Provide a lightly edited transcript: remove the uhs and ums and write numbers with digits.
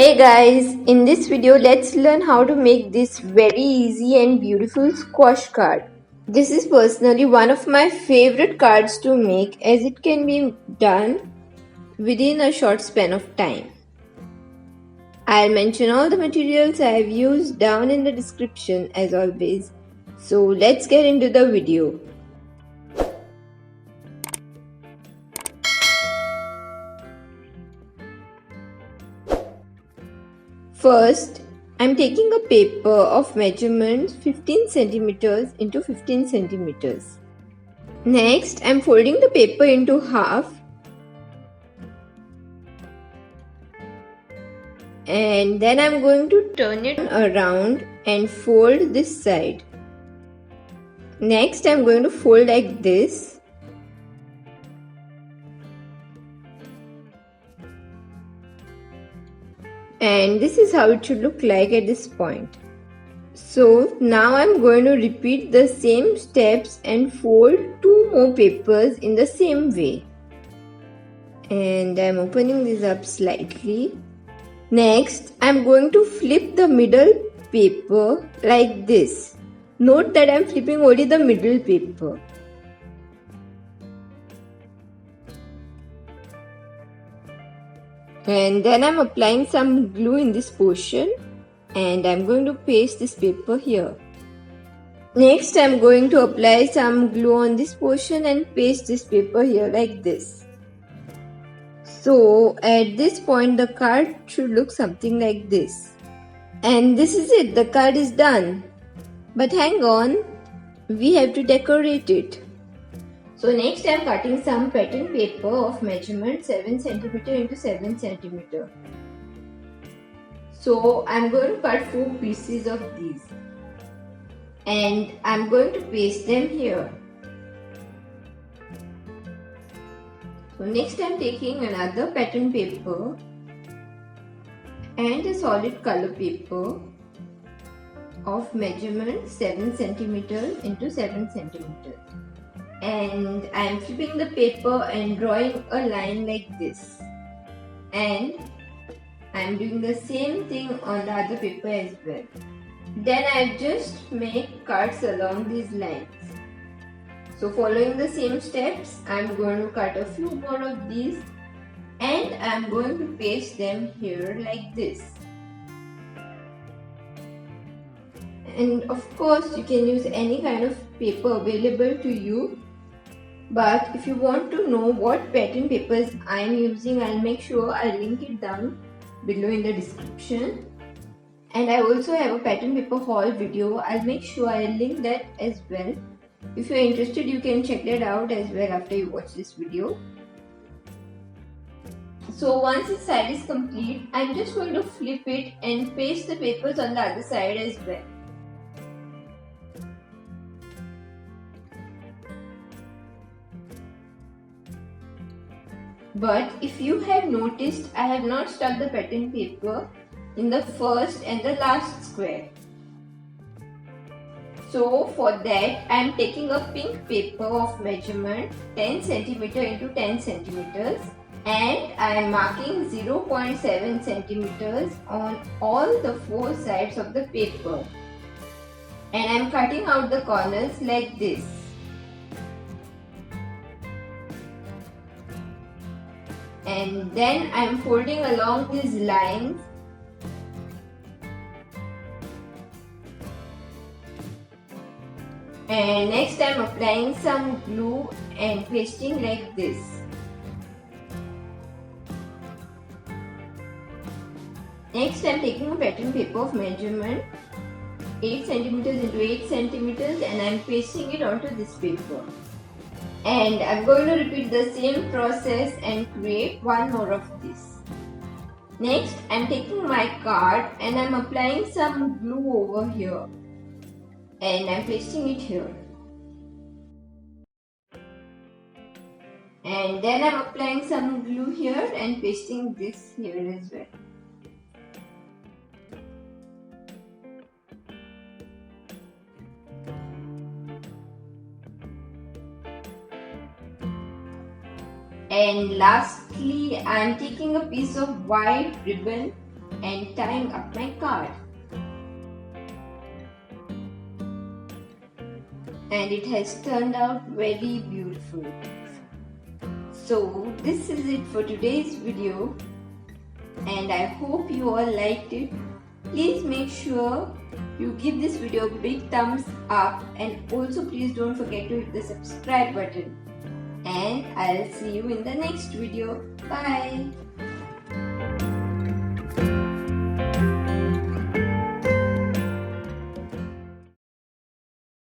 Hey guys, in this video let's learn how to make this very easy and beautiful squash card. This is personally one of my favorite cards to make as it can be done within a short span of time. I'll mention all the materials I have used down in the description as always. So let's get into the video. First, I'm taking a paper of measurements 15 centimeters into 15 centimeters. Next, I'm folding the paper into half and then I'm going to turn it around and fold this side. Next, I'm going to fold like this. And this is how it should look like at this point. So now I'm going to repeat the same steps and fold two more papers in the same way. And I'm opening this up slightly. Next, I'm going to flip the middle paper like this. Note that I'm flipping only the middle paper. And then I'm applying some glue in this portion and I'm going to paste this paper here. Next, I'm going to apply some glue on this portion and paste this paper here like this. So at this point the card should look something like this. And this is it, the card is done. But hang on, we have to decorate it. So next I am cutting some pattern paper of measurement 7 cm into 7 cm. So I am going to cut 4 pieces of these. And I am going to paste them here. So next I am taking another pattern paper and a solid color paper of measurement 7 cm into 7 cm. And I am flipping the paper and drawing a line like this. And I am doing the same thing on the other paper as well. Then I just make cuts along these lines. So following the same steps, I am going to cut a few more of these and I am going to paste them here like this. And of course you can use any kind of paper available to you. But if you want to know what pattern papers I am using, I'll make sure I'll link it down below in the description. And I also have a pattern paper haul video. I'll make sure I'll link that as well. If you're interested, you can check that out as well after you watch this video. So once this side is complete, I'm just going to flip it and paste the papers on the other side as well. But if you have noticed, I have not stuck the pattern paper in the first and the last square. So for that, I am taking a pink paper of measurement 10 cm into 10 cm and I am marking 0.7 cm on all the 4 sides of the paper. And I am cutting out the corners like this. And then I am folding along these lines. And next I am applying some glue and pasting like this. Next I am taking a pattern paper of measurement 8 cm into 8 cm and I am pasting it onto this paper. And I'm going to repeat the same process and create one more of this. Next, I'm taking my card and I'm applying some glue over here. And I'm pasting it here. And then I'm applying some glue here and pasting this here as well. And lastly, I am taking a piece of white ribbon and tying up my card. And it has turned out very beautiful. So this is it for today's video, and I hope you all liked it. Please make sure you give this video a big thumbs up, and also please don't forget to hit the subscribe button. And I'll see you in the next video. Bye.